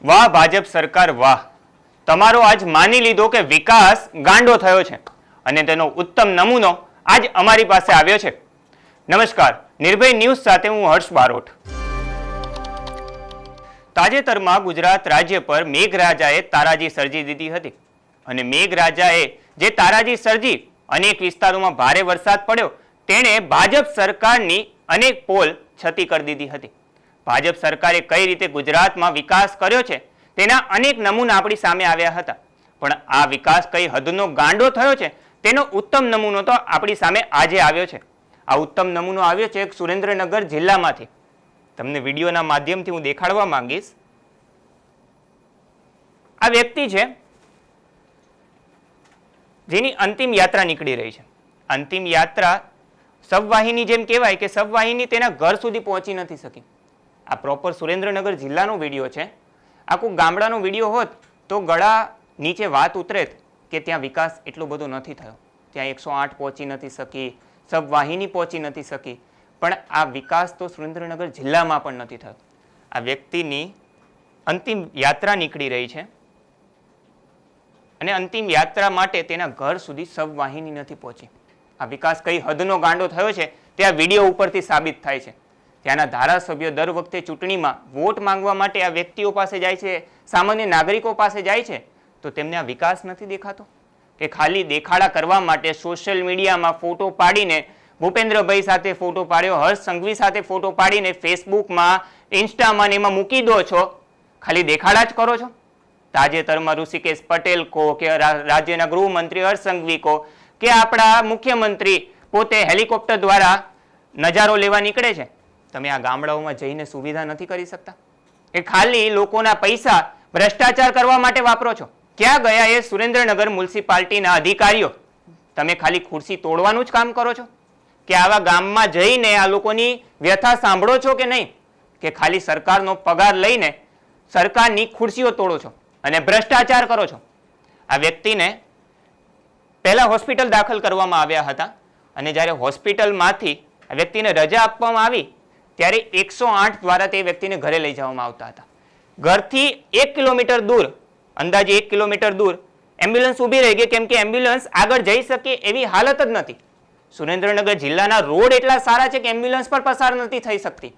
વાહ ભાજપ સરકાર વાહ. તમારો આજ માની લીધો કે વિકાસ ગાંડો થયો છે અને તેનો ઉત્તમ નમૂનો આજ અમારી પાસે આવ્યો છે. નમસ્કાર, નિર્ભય ન્યૂઝ સાથે હું હર્ષ બારોટ. તાજેતરમાં ગુજરાત રાજ્ય પર મેઘરાજાએ તારાજી સર્જી દીધી હતી અને મેઘરાજાએ જે તારાજી સર્જી અનેક વિસ્તારોમાં ભારે વરસાદ પડ્યો તેણે ભાજપ સરકારની અનેક પોલ છતી કરી દીધી હતી. ભાજપ સરકારે કઈ રીતે ગુજરાતમાં વિકાસ કર્યો છે તેના અનેક નમૂના આપણી સામે આવ્યા હતા, પણ આ વિકાસ કઈ હદનો ગાંડો થયો છે તેનો ઉત્તમ નમૂનો તો આપણી સામે આજે આવ્યો છે. આ ઉત્તમ નમૂનો આવ્યો છે સુરેન્દ્રનગર જિલ્લામાંથી. તમને વિડીયોના માધ્યમથી હું દેખાડવા માંગીશ. આ વ્યક્તિ છે જેની અંતિમ યાત્રા નીકળી રહી છે. અંતિમ યાત્રા સબવાહિની જેમ કહેવાય કે સબવાહિની તેના ઘર સુધી પહોંચી નથી શકી. આ પ્રોપર સુરેન્દ્રનગર જિલ્લાનો વિડીયો છે. આખું ગામડાનો વિડીયો હોત તો ગળા નીચે વાત ઉતરેત કે ત્યાં વિકાસ એટલો બધો નથી થયો, ત્યાં 108 પહોંચી નથી શકી, સબવાહિની પહોંચી નથી શકી, પણ આ વિકાસ તો સુરેન્દ્રનગર જિલ્લામાં પણ નથી થયો. આ વ્યક્તિની અંતિમ યાત્રા નીકળી રહી છે અને અંતિમ યાત્રા માટે તેના ઘર સુધી સબવાહિની નથી પહોંચી. આ વિકાસ કઈ હદનો ગાંડો થયો છે તે આ વિડીયો ઉપરથી સાબિત થાય છે. ત્યાંના ધારાસભ્યો દર વખતે ચૂંટણીમાં વોટ માંગવા માટે આ વ્યક્તિઓ પાસે જાય છે, સામાન્ય નાગરિકો પાસે જાય છે, તો તેમને આ વિકાસ નથી દેખાતો કે ખાલી દેખાડા કરવા માટે સોશિયલ મીડિયામાં ફોટો પાડીને ભૂપેન્દ્રભાઈ સાથે ફોટો પાડ્યો, હર્ષ સંઘવી સાથે ફોટો પાડીને ફેસબુકમાં, ઇન્સ્ટામાં એમાં મૂકી દો છો, ખાલી દેખાડા જ કરો છો. તાજેતરમાં ઋષિકેશ પટેલ કહો કે રાજ્યના ગૃહમંત્રી હર્ષ સંઘવી કહો કે આપણા મુખ્યમંત્રી પોતે હેલિકોપ્ટર દ્વારા નજારો લેવા નીકળે છે. તમે આ ગામડાઓમાં જઈને સુવિધા નથી કરી શકતા કે ખાલી લોકોના પૈસા ભ્રષ્ટાચાર કરવા માટે વાપરો છો? ક્યાં ગયા એ સુરેન્દ્રનગર મ્યુનિસિપાલિટીના અધિકારીઓ? તમે ખાલી ખુરશી તોડવાનું જ કામ કરો છો કે આવા ગામમાં જઈને આ લોકોની વ્યથા સાંભળો છો કે નહીં? કે ખાલી સરકારનો પગાર લઈને સરકારની ખુરશીઓ તોડો છો અને ભ્રષ્ટાચાર કરો છો? આ વ્યક્તિને પહેલા હોસ્પિટલ દાખલ કરવામાં આવ્યા હતા અને જ્યારે હોસ્પિટલમાંથી આ વ્યક્તિને રજા આપવામાં આવી ત્યારે 108 દ્વારા તે વ્યક્તિને ઘરે લઈ જવામાં આવતા હતા. ઘરથી 1 કિલોમીટર દૂર, અંદાજે 1 કિલોમીટર દૂર એમ્બ્યુલન્સ ઊભી રહી ગઈ, કેમ કે એમ્બ્યુલન્સ આગળ જઈ શકે એવી હાલત જ નથી. સુરેન્દ્રનગર જિલ્લાના રોડ એટલા સારા છે કે એમ્બ્યુલન્સ પર પસાર નથી થઈ શકતી.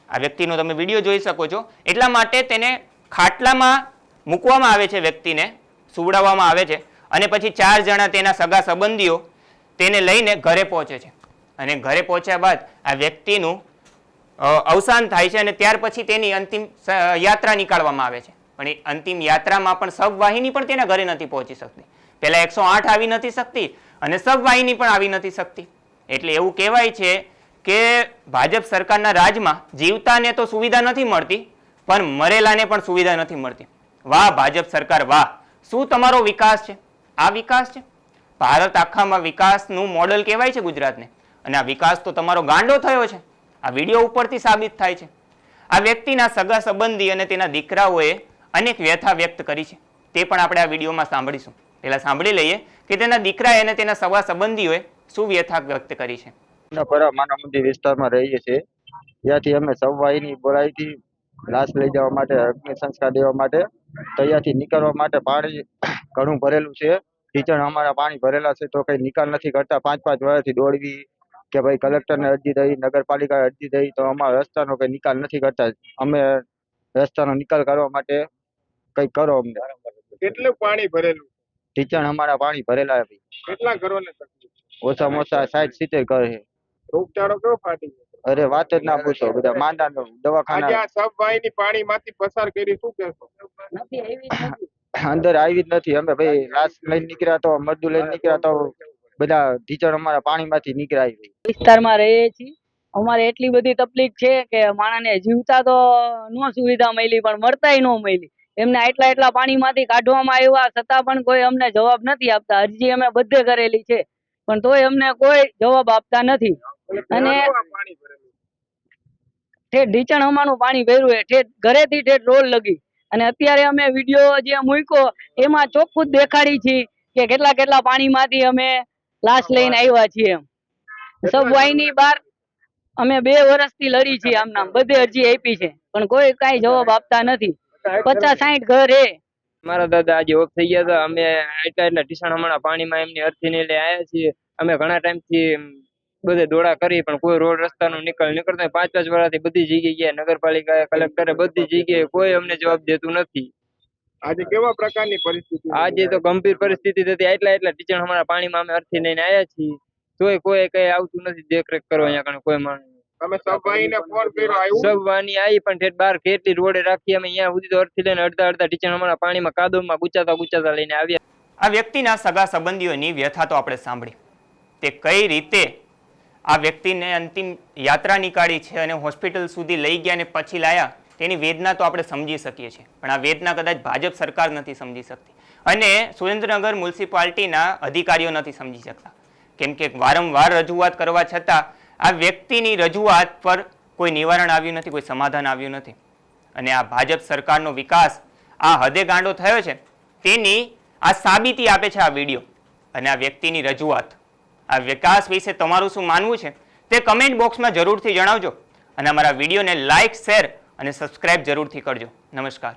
આ વ્યક્તિનો તમે વિડીયો જોઈ શકો છો. એટલા માટે તેને ખાટલામાં મૂકવામાં આવે છે, વ્યક્તિને સુવડાવવામાં આવે છે અને પછી 4 જણા તેના સગા સંબંધીઓ તેને લઈને ઘરે પહોંચે છે અને ઘરે પહોંચ્યા બાદ આ વ્યક્તિનું અવસાન થાય છે અને ત્યાર પછી તેની અંતિમ યાત્રા નીકાળવામાં આવે છે. પણ એ અંતિમ યાત્રામાં પણ સબવાહિની પણ તેના ઘરે નથી પહોંચી શકતી. પહેલા 108 આવી નથી શકતી અને સબવાહિની પણ આવી નથી શકતી. એટલે એવું કહેવાય છે કે ભાજપ સરકારના રાજમાં જીવતાને તો સુવિધા નથી મળતી, પણ મરેલાને પણ સુવિધા નથી મળતી. વાહ ભાજપ સરકાર વાહ. શું તમારો વિકાસ છે? આ વિકાસ છે? ભારત આખામાં વિકાસનું મોડલ કહેવાય છે ગુજરાતને, અને આ વિકાસ તો તમારો ગાંડો થયો છે. આ વિડીયો ઉપરથી સાબિત થાય છે. આ વ્યક્તિના સગા સંબંધી અને તેના દીકરાઓએ અનેક વ્યથા વ્યક્ત કરી છે, તે પણ આપણે આ વિડીયોમાં સાંભળીશું. પહેલા સાંભળી લઈએ કે તેના દીકરાએ અને તેના સગા સંબંધીઓએ શું વ્યથા વ્યક્ત કરી છે. માનવ મંદિર વિસ્તારમાં રહીએ છીએ. ત્યાંથી અમે સબવાહિની બોલાવી હતી લાશ લઈ જવા માટે, અગ્નિ સંસ્કાર દેવા માટે. તો અહીંયાથી નીકળવા માટે પાણી ઘણું ભરેલું છે. ટીચર અમારા પાણી ભરેલા છે તો કઈ નિકાલ નથી કરતા. 5-5 વર્ષથી દોડવી કે ભાઈ કલેક્ટરને અરજી દઈ, નગરપાલિકાએ અરજી દઈ, તો અમારા રસ્તાનો કઈ નિકાલ નથી કરતા. અમે રસ્તાનો નિકાલ કરવા માટે કઈ કરો અમને. કેટલું પાણી ભરેલું? ટીચર અમારા પાણી ભરેલા છે. કેટલા ઘરોને તકલીફ? ઓછામાં ઓછા 60-70 ઘર છે. રોગચાળો કેવો ફાટી ગયો? અરે વાત જ ના પૂછો, બધા માંદા દવાખાના. આજે આ સબવાહિની પાણીમાંથી પસાર કરી, શું કહેશો? અંદર આવી જ નથી. અમે ભાઈ લાશ લઈને નીકળ્યા તો, મજદૂર લઈને નીકળ્યા તો બધા ટીચર અમારા પાણીમાંથી નીકળ્યા. વિસ્તારમાં રહીએ છીએ. અમારે એટલી બધી તકલીફ છે કે માણસને જીવતા તો નો સુવિધા મળી, પણ મરતાય નો મળી. એમને એટલા પાણીમાંથી કાઢવામાં આવ્યા છતાં પણ કોઈ અમને જવાબ નથી આપતા. અરજી અમે બધે કરેલી છે પણ તોય અમને કોઈ જવાબ આપતા નથી. અને ઠેઠ ઢીચણ અમારું પાણી ભર્યું છે, ઠેઠ ઘરેથી ઠેઠ રોડ લગી. અને અત્યારે અમે વિડીયો જે મૂક્યો એમાં ચોખ્ખું જ દેખાડી છે કે કેટલા પાણીમાંથી અમે લાશ લઈને આવ્યા છીએ. સબવાહિની બાર અમે 2 વર્ષથી લડી છીએ, આમ નામ બધે અરજી આપી છે પણ કોઈ કાંઈ જવાબ આપતા નથી. 50-60 ઘર હે. મારા દાદા આજે ઓફ થઈ ગયા હતા. અમે એટલા ટીસણ હમણાં પાણીમાં એમની અર્થીને લઈ આવ્યા છીએ. અમે ઘણા ટાઈમથી બધે દોડા કરી પણ કોઈ રોડ રસ્તાનો નિકાલ નીકળતો નહીં. 5-5 વર્ષથી બધી જગ્યાએ નગરપાલિકા કલેક્ટરે બધી જગ્યાએ કોઈ અમને જવાબ દેતું નથી. આજે કેવા પ્રકારની પરિસ્થિતિ આજે તો ગંભીર પરિસ્થિતિ હતી. એટલા ટીચણ હમણાં પાણીમાં અમે અર્થી લઈને આવ્યા છીએ. તોય કોઈ કઈ આવતું નથી દેખરેખ કરવા અહીંયા કણે કોઈ માણસ. તમે સબવાહીને ફોન કર્યો આવ્યું સબવાની આવી પણ ઠેઠ બહાર કેટલી રોડે રાખી અમે અહીંયા સુધી તો અર્થી લઈને અડધા ટીચણ હમણાં પાણીમાં કાદવમાં ગુચાતા લઈને આવ્યા. આ વ્યક્તિના સગા સંબંધીઓની વ્યથા તો આપણે સાંભળી, તે કઈ રીતે આ વ્યક્તિને અંતિમ યાત્રા નીકાળી છે અને હોસ્પિટલ સુધી લઈ ગયા અને પછી લાયા, તેની વેદના તો આપણે સમજી શકીએ છીએ. પણ આ વેદના કદાચ ભાજપ સરકાર નથી સમજી શકતી અને સુરેન્દ્રનગર મ્યુનિસિપાલિટીના અધિકારીઓ નથી સમજી શકતા, કેમ કે વારંવાર રજૂઆત કરવા છતાં આ વ્યક્તિની રજૂઆત પર કોઈ નિવારણ આવ્યું નથી, કોઈ સમાધાન આવ્યું નથી. અને આ ભાજપ સરકારનો વિકાસ આ હદે ગાંડો થયો છે તેની આ સાબિતી આપે છે આ વિડીયો અને આ વ્યક્તિની રજૂઆત. આ વિકાસ વિશે તમારું શું માનવું છે તે કમેન્ટ બોક્સમાં જરૂરથી જણાવજો અને અમારા વિડીયોને લાઇક, શેર અને સબસ્ક્રાઇબ જરૂરથી કરજો. નમસ્કાર.